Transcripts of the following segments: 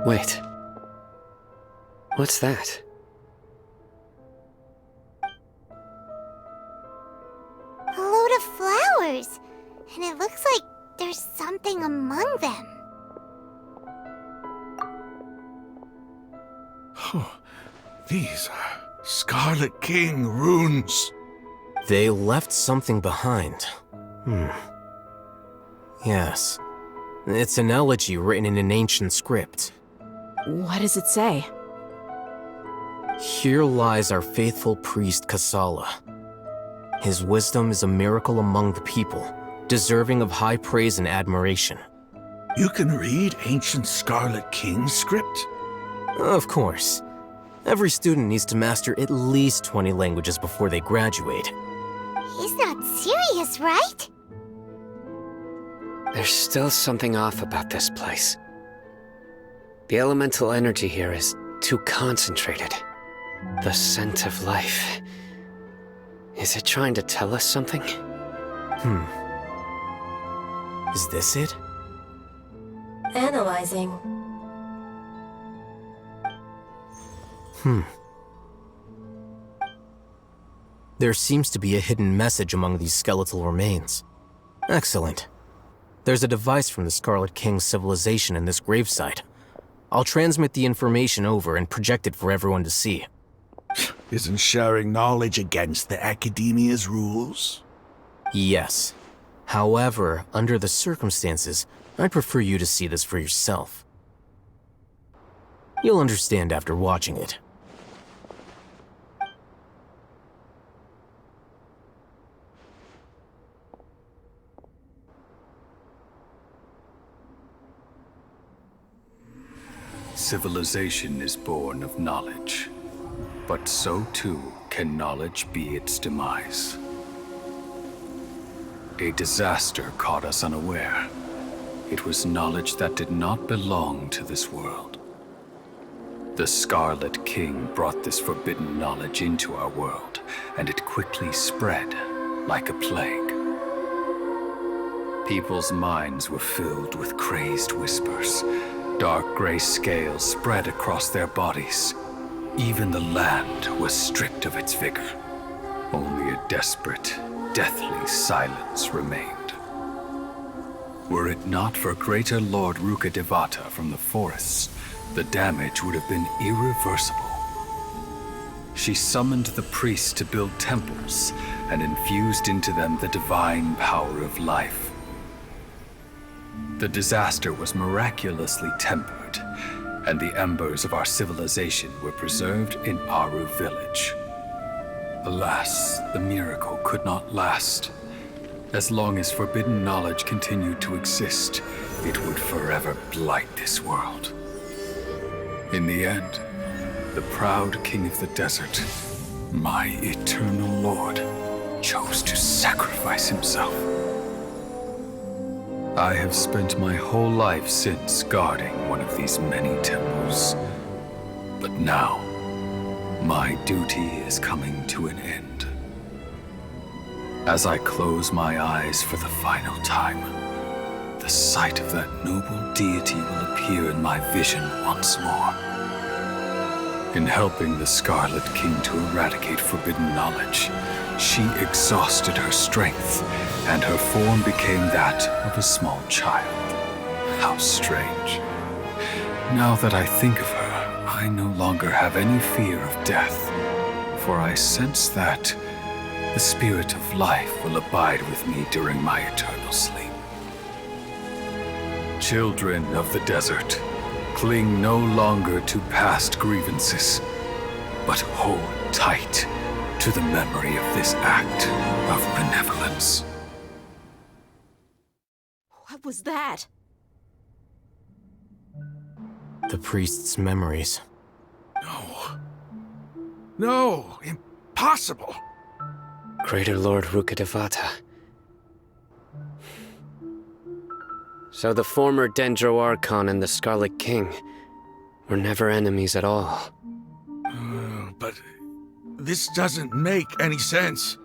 Wait. What's that? A load of flowers. And it looks like there's something among them. These are Scarlet King runes. They left something behind. Yes. It's an elegy written in an ancient script. What does it say? Here lies our faithful priest Kasala. His wisdom is a miracle among the people, deserving of high praise and admiration. You can read ancient Scarlet King script? Of course. Every student needs to master at least 20 languages before they graduate. He's not serious, right? There's still something off about this place. The elemental energy here is too concentrated. The scent of life. Is it trying to tell us something? Is this it? Analyzing. There seems to be a hidden message among these skeletal remains. Excellent. There's a device from the Scarlet King's civilization in this gravesite. I'll transmit the information over and project it for everyone to see. Isn't sharing knowledge against the Academia's rules? Yes. However, under the circumstances, I'd prefer you to see this for yourself. You'll understand after watching it. Civilization is born of knowledge, but so too can knowledge be its demise. A disaster caught us unaware. It was knowledge that did not belong to this world. The Scarlet King brought this forbidden knowledge into our world, and it quickly spread like a plague. People's minds were filled with crazed whispers. Dark gray scales spread across their bodies. Even the land was stripped of its vigor. Only a desperate, deathly silence remained. Were it not for greater Lord Rukkhadevata from the forests, the damage would have been irreversible. She summoned the priests to build temples and infused into them the divine power of life. The disaster was miraculously tempered, and the embers of our civilization were preserved in Aru village. Alas, the miracle could not last. As long as forbidden knowledge continued to exist, it would forever blight this world. In the end, the proud king of the desert, my eternal lord, chose to sacrifice himself. I have spent my whole life since guarding one of these many temples. But now, my duty is coming to an end. As I close my eyes for the final time, the sight of that noble deity will appear in my vision once more. In helping the Scarlet King to eradicate forbidden knowledge, she exhausted her strength, and her form became that of a small child. How strange. Now that I think of her, I no longer have any fear of death, for I sense that the spirit of life will abide with me during my eternal sleep. Children of the desert, cling no longer to past grievances, but hold tight to the memory of this act of benevolence. What was that? The priest's memories. No, impossible. Greater Lord Rukkhadevata. So the former Dendro Archon and the Scarlet King were never enemies at all. But this doesn't make any sense.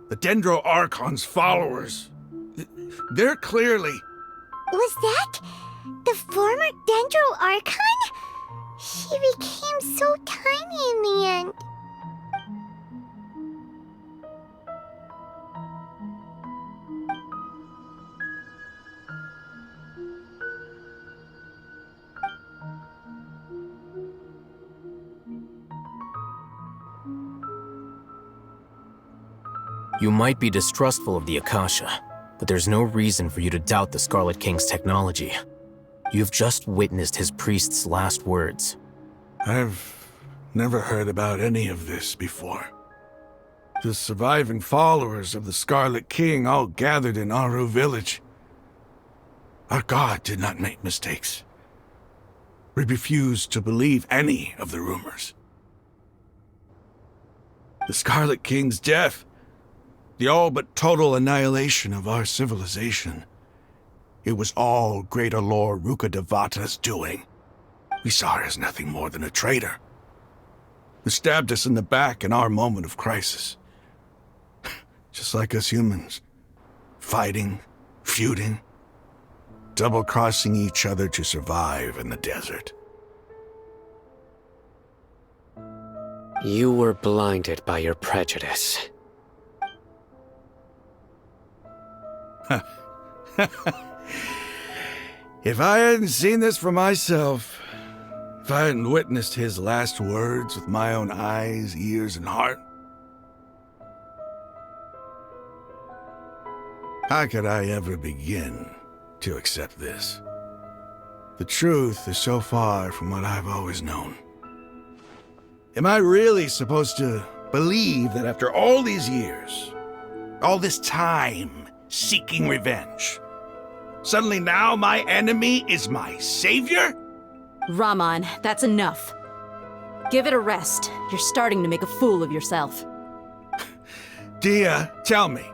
The Dendro Archon's followers, they're clearly... Was that The former Dendro Archon? She became so tiny in the end. You might be distrustful of the Akasha, but there's no reason for you to doubt the Scarlet King's technology. You've just witnessed his priest's last words. I've never heard about any of this before. The surviving followers of the Scarlet King all gathered in Aru village. Our god did not make mistakes. We refused to believe any of the rumors. The Scarlet King's death, the all but total annihilation of our civilization, it was all Greater Lord Rukkhadevata's doing. We saw her as nothing more than a traitor, who stabbed us in the back in our moment of crisis. Just like us humans, fighting, feuding, double-crossing each other to survive in the desert. You were blinded by your prejudice. If I hadn't seen this for myself, if I hadn't witnessed his last words with my own eyes, ears, and heart, how could I ever begin to accept this? The truth is so far from what I've always known. Am I really supposed to believe that after all these years, all this time seeking revenge, suddenly now my enemy is my savior? Raman, that's enough. Give it a rest. You're starting to make a fool of yourself. Dia, tell me,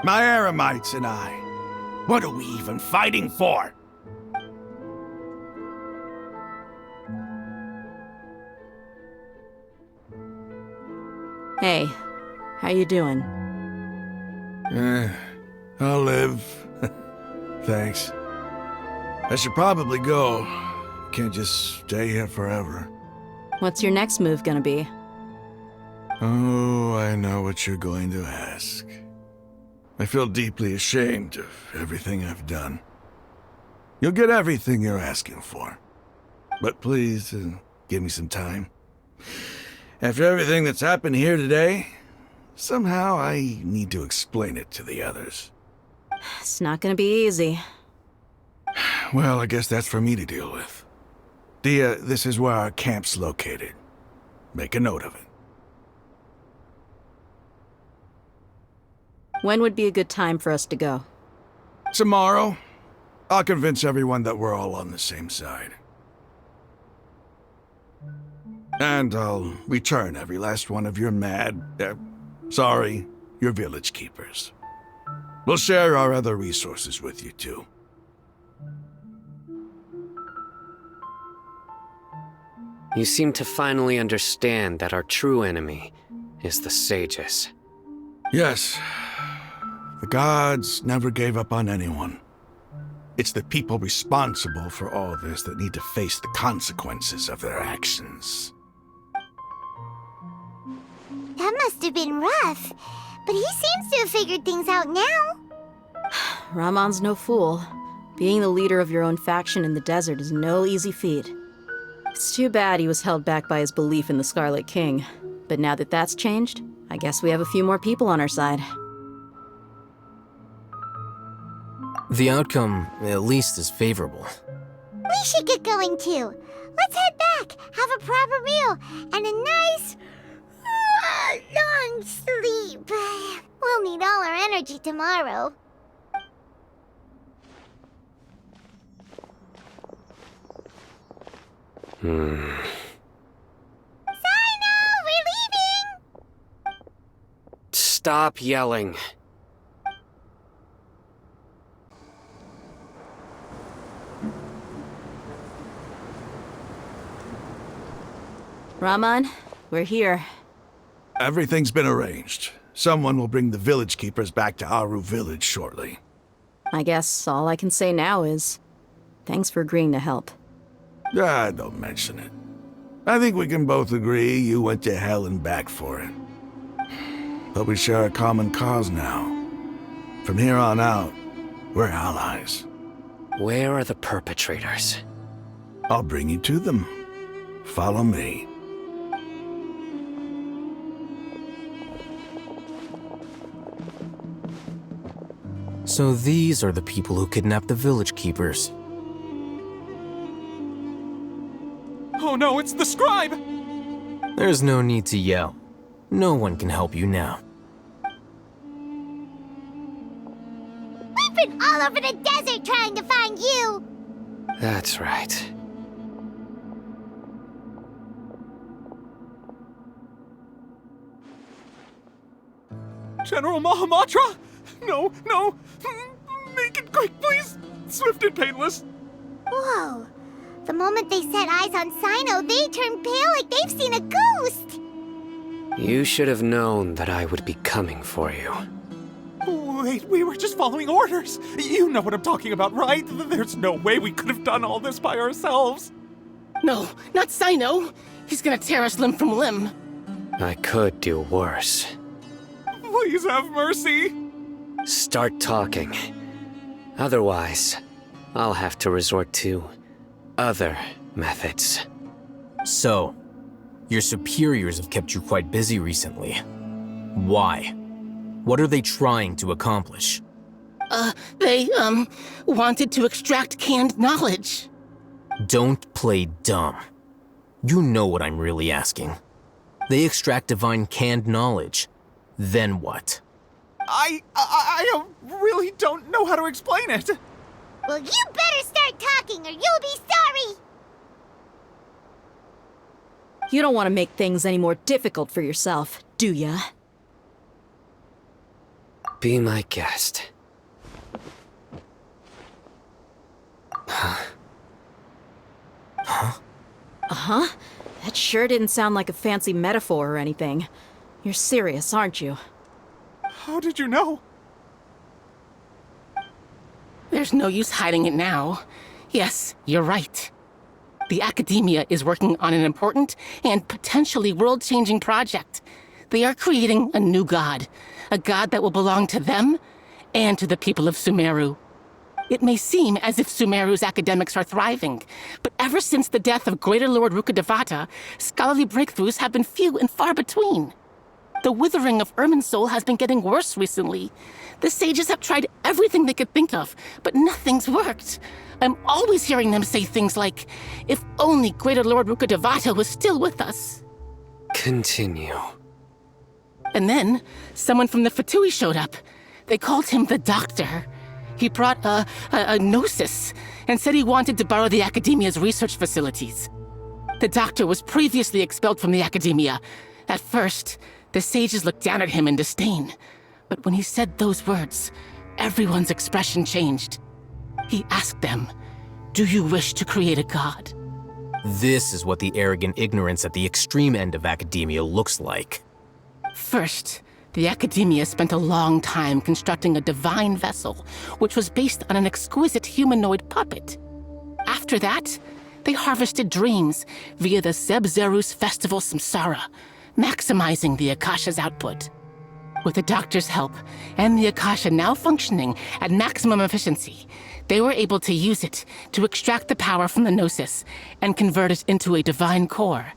my Eremites and I, what are we even fighting for? Hey, how you doing? I'll live. Thanks. I should probably go. Can't just stay here forever. What's your next move gonna be? Oh, I know what you're going to ask. I feel deeply ashamed of everything I've done. You'll get everything you're asking for. But please, give me some time. After everything that's happened here today, somehow I need to explain it to the others. It's not gonna be easy. Well, I guess that's for me to deal with. Dia, this is where our camp's located. Make a note of it. When would be a good time for us to go? Tomorrow, I'll convince everyone that we're all on the same side. And I'll return every last one of your your village keepers. We'll share our other resources with you too. You seem to finally understand that our true enemy is the sages. Yes. The gods never gave up on anyone. It's the people responsible for all this that need to face the consequences of their actions. That must have been rough, but he seems to have figured things out now. Raman's no fool. Being the leader of your own faction in the desert is no easy feat. It's too bad he was held back by his belief in the Scarlet King. But now that that's changed, I guess we have a few more people on our side. The outcome, at least, is favorable. We should get going too. Let's head back, have a proper meal, and a nice, long sleep. We'll need all our energy tomorrow. Sino, we're leaving! Stop yelling. Raman, we're here. Everything's been arranged. Someone will bring the village keepers back to Aru village shortly. I guess all I can say now is, Thanks for agreeing to help. Ah, don't mention it. I think we can both agree you went to hell and back for it. But we share a common cause now. From here on out, we're allies. Where are the perpetrators? I'll bring you to them. Follow me. So these are the people who kidnapped the village keepers. Oh no, it's the scribe! There's no need to yell. No one can help you now. We've been all over the desert trying to find you! That's right. General Mahamatra? No, no! Make it quick, please! Swift and painless! Whoa. The moment they set eyes on Sino, they turned pale like they've seen a ghost! You should have known that I would be coming for you. Wait, we were just following orders! You know what I'm talking about, right? There's no way we could have done all this by ourselves! No, not Sino! He's gonna tear us limb from limb. I could do worse. Please have mercy! Start talking. Otherwise, I'll have to resort to other methods. So, your superiors have kept you quite busy recently. Why? What are they trying to accomplish? They wanted to extract canned knowledge. Don't play dumb. You know what I'm really asking. They extract divine canned knowledge. Then what? I really don't know how to explain it. Well, you better start talking or you'll be sorry! You don't want to make things any more difficult for yourself, do ya? Be my guest. Uh-huh. That sure didn't sound like a fancy metaphor or anything. You're serious, aren't you? How did you know? There's no use hiding it now. Yes, you're right. The Academia is working on an important and potentially world-changing project. They are creating a new god. A god that will belong to them and to the people of Sumeru. It may seem as if Sumeru's academics are thriving, but ever since the death of Greater Lord Rukkhadevata, scholarly breakthroughs have been few and far between. The withering of Irminsul has been getting worse recently. The sages have tried everything they could think of, but nothing's worked. I'm always hearing them say things like, if only Greater Lord Rukkhadevata was still with us. Continue. And then, someone from the Fatui showed up. They called him the Doctor. He brought a gnosis and said he wanted to borrow the Academia's research facilities. The Doctor was previously expelled from the Academia. At first, the sages looked down at him in disdain. But when he said those words, everyone's expression changed. He asked them, "Do you wish to create a god?" This is what the arrogant ignorance at the extreme end of academia looks like. First, the Academia spent a long time constructing a divine vessel, which was based on an exquisite humanoid puppet. After that, they harvested dreams via the Zeb-Zerus Festival Samsara, maximizing the Akasha's output. With the Doctor's help, and the Akasha now functioning at maximum efficiency, they were able to use it to extract the power from the Gnosis and convert it into a divine core.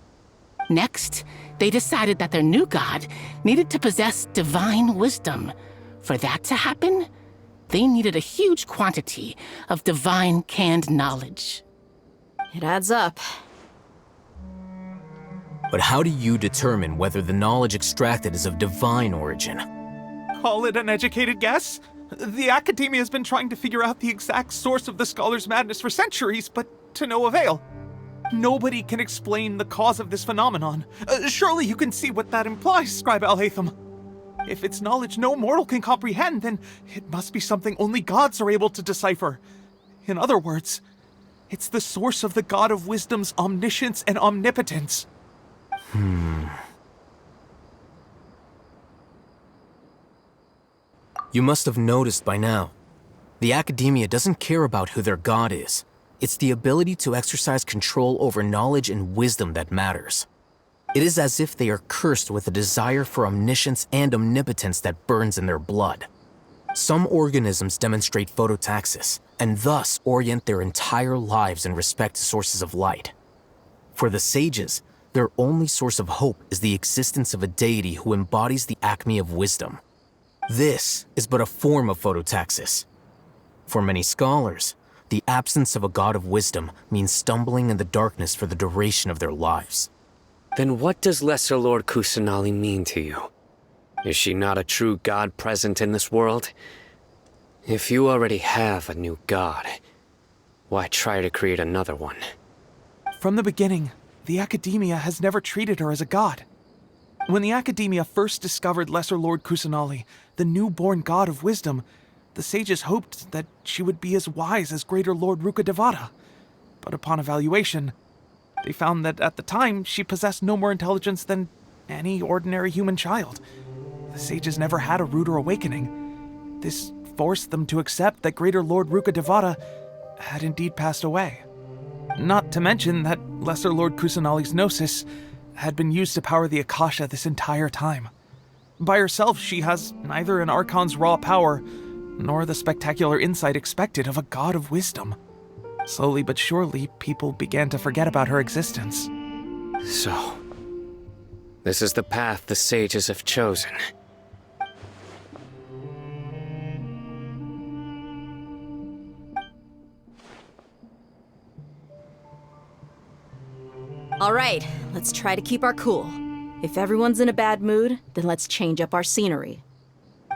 Next, they decided that their new god needed to possess divine wisdom. For that to happen, they needed a huge quantity of divine canned knowledge. It adds up. But how do you determine whether the knowledge extracted is of divine origin? Call it an educated guess? The Academia has been trying to figure out the exact source of the Scholar's madness for centuries, but to no avail. Nobody can explain the cause of this phenomenon. Surely you can see what that implies, Scribe Al-Haytham. If it's knowledge no mortal can comprehend, then it must be something only gods are able to decipher. In other words, it's the source of the God of Wisdom's omniscience and omnipotence. You must have noticed by now. The Academia doesn't care about who their god is. It's the ability to exercise control over knowledge and wisdom that matters. It is as if they are cursed with a desire for omniscience and omnipotence that burns in their blood. Some organisms demonstrate phototaxis, and thus orient their entire lives in respect to sources of light. For the sages, their only source of hope is the existence of a deity who embodies the acme of wisdom. This is but a form of phototaxis. For many scholars, the absence of a god of wisdom means stumbling in the darkness for the duration of their lives. Then what does Lesser Lord Kusanali mean to you? Is she not a true god present in this world? If you already have a new god, why try to create another one? From the beginning, the Academia has never treated her as a god. When the Academia first discovered Lesser Lord Kusanali, the newborn god of wisdom, the sages hoped that she would be as wise as Greater Lord Rukkhadevata. But upon evaluation, they found that at the time she possessed no more intelligence than any ordinary human child. The sages never had a ruder awakening. This forced them to accept that Greater Lord Rukkhadevata had indeed passed away. Not to mention that Lesser Lord Kusanali's gnosis had been used to power the Akasha this entire time. By herself, she has neither an Archon's raw power, nor the spectacular insight expected of a god of wisdom. Slowly but surely, people began to forget about her existence. So, this is the path the sages have chosen. All right, let's try to keep our cool. If everyone's in a bad mood, then let's change up our scenery.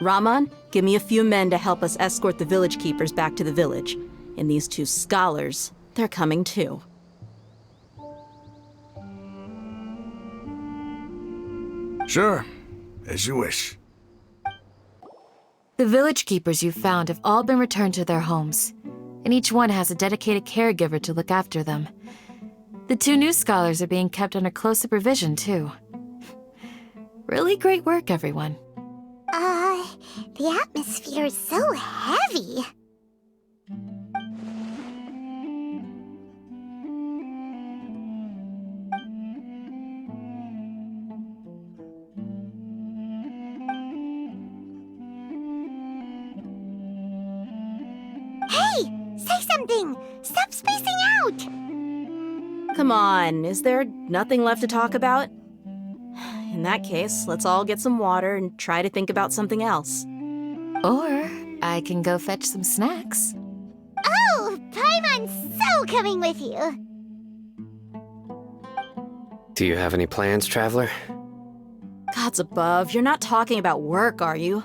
Raman, give me a few men to help us escort the village keepers back to the village. And these two scholars, they're coming too. Sure, as you wish. The village keepers you've found have all been returned to their homes, and each one has a dedicated caregiver to look after them. The two new scholars are being kept under close supervision, too. Really great work, everyone. The atmosphere is so heavy. Hey! Say something! Stop spacing out! Come on, is there nothing left to talk about? In that case, let's all get some water and try to think about something else. Or I can go fetch some snacks. Oh, Paimon's so coming with you. Do you have any plans, Traveler? Gods above, you're not talking about work, are you?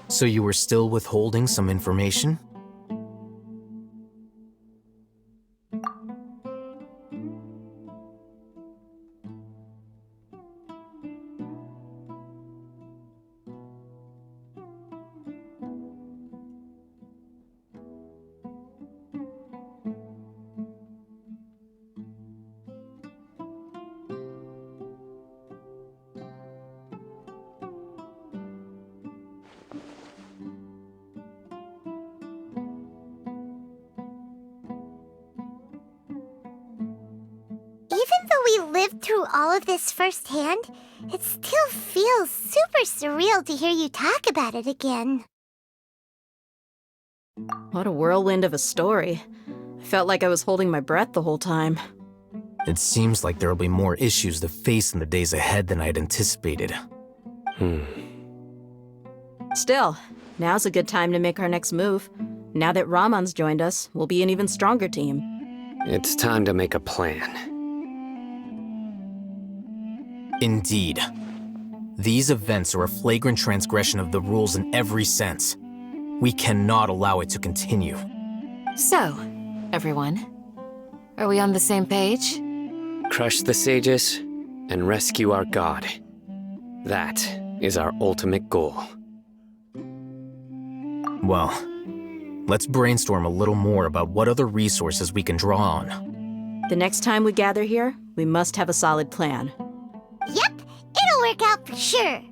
So you were still withholding some information? Even though we lived through all of this firsthand, it still feels super surreal to hear you talk about it again. What a whirlwind of a story. I felt like I was holding my breath the whole time. It seems like there'll be more issues to face in the days ahead than I had anticipated. Still, now's a good time to make our next move. Now that Raman's joined us, we'll be an even stronger team. It's time to make a plan. Indeed. These events are a flagrant transgression of the rules in every sense. We cannot allow it to continue. So, everyone, are we on the same page? Crush the sages and rescue our god. That is our ultimate goal. Well, let's brainstorm a little more about what other resources we can draw on. The next time we gather here, we must have a solid plan. Yep, it'll work out for sure.